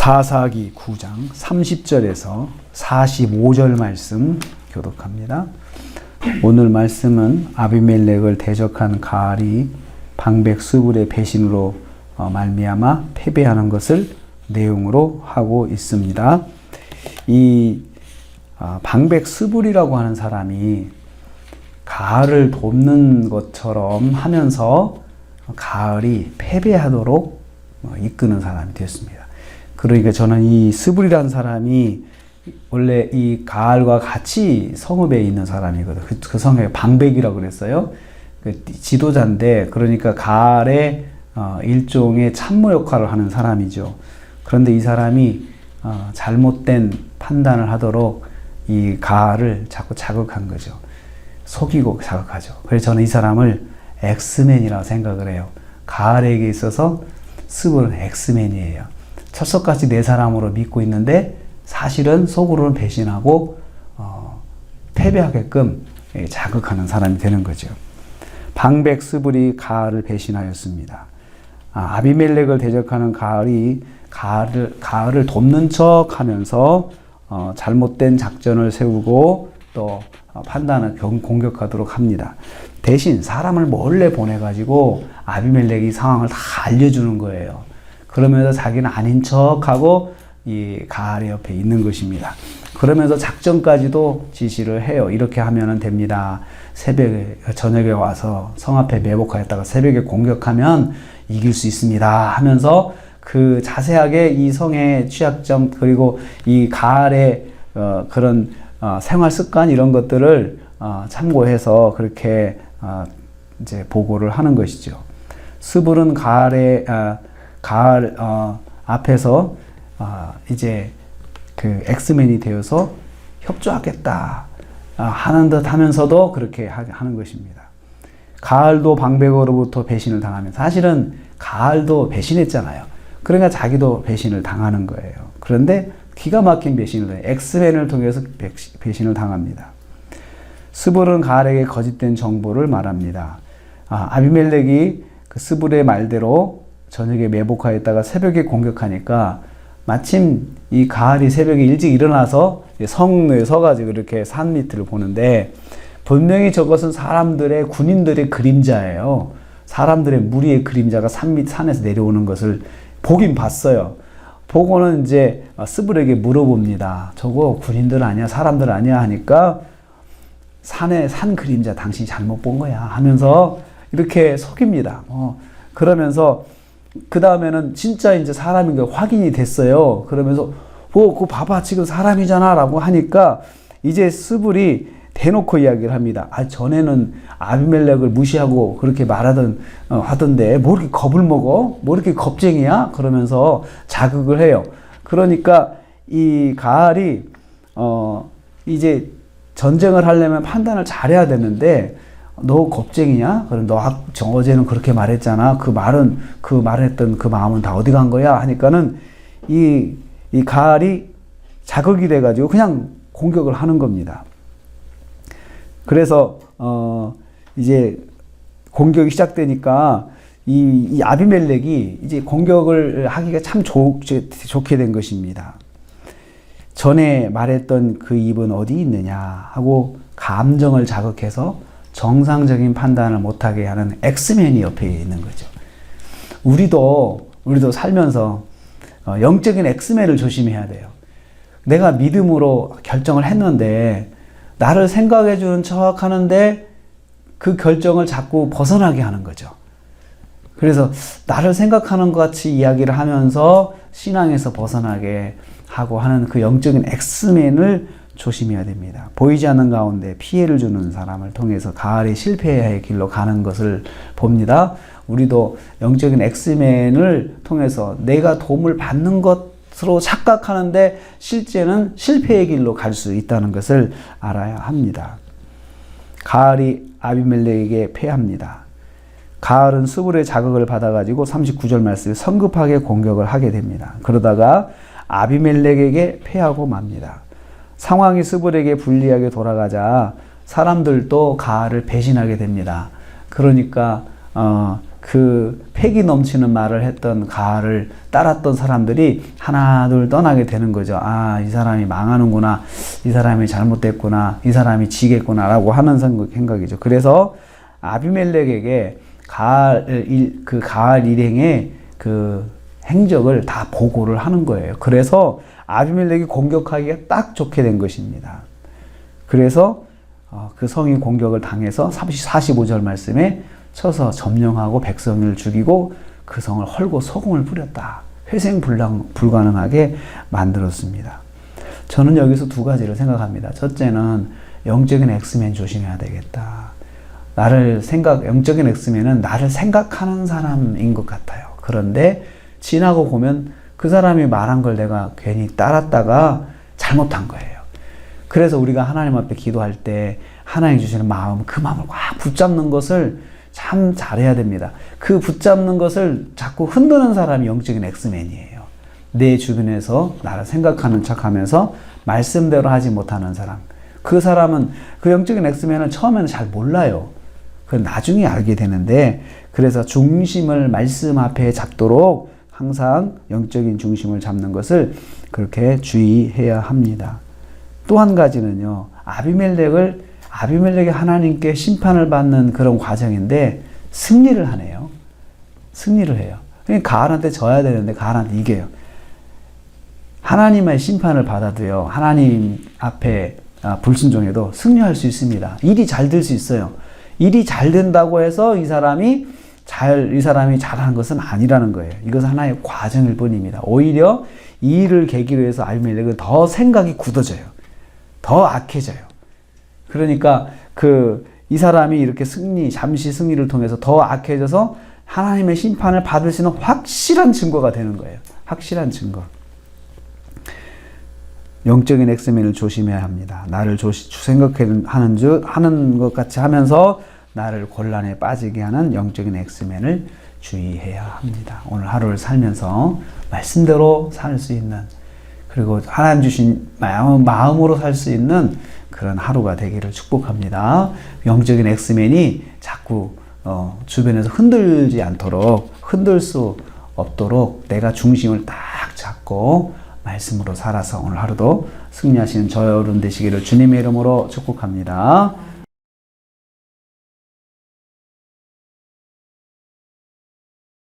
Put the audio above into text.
사사기 9장 30절에서 45절 말씀 교독합니다. 오늘 말씀은 아비멜렉을 대적한 가알이 방백 스불의 배신으로 말미암아 패배하는 것을 내용으로 하고 있습니다. 이 방백 스불이라고 하는 사람이 가알을 돕는 것처럼 하면서 가알이 패배하도록 이끄는 사람이 되었습니다. 그러니까 저는 이 스불이라는 사람이 원래 이 가알과 같이 성읍에 있는 사람이거든요. 그 성에 방백이라고 그랬어요. 그 지도자인데, 그러니까 가알의 일종의 참모 역할을 하는 사람이죠. 그런데 이 사람이 잘못된 판단을 하도록 이 가알을 자꾸 자극한 거죠. 속이고 자극하죠. 그래서 저는 이 사람을 엑스맨이라고 생각을 해요. 가알에게 있어서 스불은 엑스맨이에요. 철석같이 내 사람으로 믿고 있는데 사실은 속으로는 배신하고 패배하게끔 자극하는 사람이 되는 거죠. 방백 스불이 가알을 배신하였습니다. 아비멜렉을 대적하는 가알이 가알을 돕는 척 하면서 잘못된 작전을 세우고 또 판단을 공격하도록 합니다. 대신 사람을 몰래 보내가지고 아비멜렉이 상황을 다 알려주는 거예요. 그러면서 자기는 아닌 척하고 이 가알의 옆에 있는 것입니다. 그러면서 작전까지도 지시를 해요. 이렇게 하면 됩니다. 새벽에 저녁에 와서 성 앞에 매복하였다가 새벽에 공격하면 이길 수 있습니다 하면서 그 자세하게 이 성의 취약점 그리고 이 가알의 그런 생활 습관 이런 것들을 참고해서 그렇게 이제 보고를 하는 것이죠. 스불은 가알 앞에서 이제 그 엑스맨이 되어서 협조하겠다 하는 듯 하면서도 그렇게 하는 것입니다. 가알도 방백으로부터 배신을 당하면 사실은 가알도 배신했잖아요. 그러니까 자기도 배신을 당하는 거예요. 그런데 기가 막힌 배신을 엑스맨을 통해서 배신을 당합니다. 스불은 가알에게 거짓된 정보를 말합니다. 아비멜렉이 그 스불의 말대로 저녁에 매복하였다가 새벽에 공격하니까 마침 이 가알이 새벽에 일찍 일어나서 성에 서가지고 이렇게 산 밑을 보는데 분명히 저것은 사람들의 군인들의 그림자예요. 사람들의 무리의 그림자가 산에서 내려오는 것을 보긴 봤어요. 보고는 이제 스불에게 물어봅니다. 저거 군인들 아니야? 사람들 아니야? 하니까 산 그림자 당신이 잘못 본 거야 하면서 이렇게 속입니다. 그러면서 그 다음에는 진짜 이제 사람인 게 확인이 됐어요. 그러면서 그거 봐봐 지금 사람이잖아 라고 하니까 이제 스불이 대놓고 이야기를 합니다. 전에는 아비멜렉을 무시하고 그렇게 하던데 뭐 이렇게 겁을 먹어? 뭐 이렇게 겁쟁이야? 그러면서 자극을 해요. 그러니까 이 가알이 이제 전쟁을 하려면 판단을 잘해야 되는데 너 겁쟁이냐? 그럼 너 어제는 그렇게 말했잖아. 그 말했던 그 마음은 다 어디 간 거야? 하니까는 이 가알이 자극이 돼가지고 그냥 공격을 하는 겁니다. 그래서 이제 공격이 시작되니까 이 아비멜렉이 이제 공격을 하기가 참 좋게 된 것입니다. 전에 말했던 그 입은 어디 있느냐 하고 감정을 자극해서 정상적인 판단을 못하게 하는 엑스맨이 옆에 있는 거죠. 우리도 살면서 영적인 엑스맨을 조심해야 돼요. 내가 믿음으로 결정을 했는데 나를 생각해 주는 척 하는데 그 결정을 자꾸 벗어나게 하는 거죠. 그래서 나를 생각하는 것 같이 이야기를 하면서 신앙에서 벗어나게 하고 하는 그 영적인 엑스맨을 조심해야 됩니다. 보이지 않는 가운데 피해를 주는 사람을 통해서 가알이 실패의 길로 가는 것을 봅니다. 우리도 영적인 엑스맨을 통해서 내가 도움을 받는 것으로 착각하는데 실제는 실패의 길로 갈 수 있다는 것을 알아야 합니다. 가알이 아비멜렉에게 패합니다. 가알은 스불의 자극을 받아가지고 39절 말씀에 성급하게 공격을 하게 됩니다. 그러다가 아비멜렉에게 패하고 맙니다. 상황이 스불에게 불리하게 돌아가자 사람들도 가알을 배신하게 됩니다. 그러니까 그 패기 넘치는 말을 했던 가를 따랐던 사람들이 하나 둘 떠나게 되는 거죠. 아, 이 사람이 망하는구나, 이 사람이 잘못됐구나, 이 사람이 지겠구나 라고 하는 생각이죠. 그래서 아비멜렉에게 그 가알 일행의 그 행적을 다 보고를 하는 거예요. 그래서 아비멜렉이 공격하기가 딱 좋게 된 것입니다. 그래서 그 성이 공격을 당해서 45절 말씀에 쳐서 점령하고 백성을 죽이고 그 성을 헐고 소금을 뿌렸다. 회생 불가능하게 만들었습니다. 저는 여기서 두 가지를 생각합니다. 첫째는 영적인 엑스맨 조심해야 되겠다. 영적인 엑스맨은 나를 생각하는 사람인 것 같아요. 그런데 지나고 보면 그 사람이 말한 걸 내가 괜히 따랐다가 잘못한 거예요. 그래서 우리가 하나님 앞에 기도할 때 하나님 주시는 마음, 그 마음을 꽉 붙잡는 것을 참 잘해야 됩니다. 그 붙잡는 것을 자꾸 흔드는 사람이 영적인 엑스맨이에요. 내 주변에서 나를 생각하는 척하면서 말씀대로 하지 못하는 사람. 그 사람은, 그 영적인 엑스맨은 처음에는 잘 몰라요. 그 나중에 알게 되는데, 그래서 중심을 말씀 앞에 잡도록 항상 영적인 중심을 잡는 것을 그렇게 주의해야 합니다. 또 한 가지는요, 아비멜렉이 하나님께 심판을 받는 그런 과정인데 승리를 하네요. 승리를 해요. 그러니까 가알한테 져야 되는데 가알한테 이겨요. 하나님의 심판을 받아도요, 하나님 앞에 불순종해도 승리할 수 있습니다. 일이 잘 될 수 있어요. 일이 잘 된다고 해서 이 사람이 잘한 것은 아니라는 거예요. 이것은 하나의 과정일 뿐입니다. 오히려 이 일을 계기로 해서 아비멜렉은 더 생각이 굳어져요. 더 악해져요. 그러니까 이 사람이 이렇게 잠시 승리를 통해서 더 악해져서 하나님의 심판을 받을 수 있는 확실한 증거가 되는 거예요. 확실한 증거. 영적인 엑스맨을 조심해야 합니다. 나를 하는 것 같이 하면서 나를 곤란에 빠지게 하는 영적인 엑스맨을 주의해야 합니다. 오늘 하루를 살면서 말씀대로 살 수 있는, 그리고 하나님 주신 마음으로 살 수 있는 그런 하루가 되기를 축복합니다. 영적인 엑스맨이 자꾸 주변에서 흔들지 않도록, 흔들 수 없도록 내가 중심을 딱 잡고 말씀으로 살아서 오늘 하루도 승리하시는 저 여러분 되시기를 주님의 이름으로 축복합니다.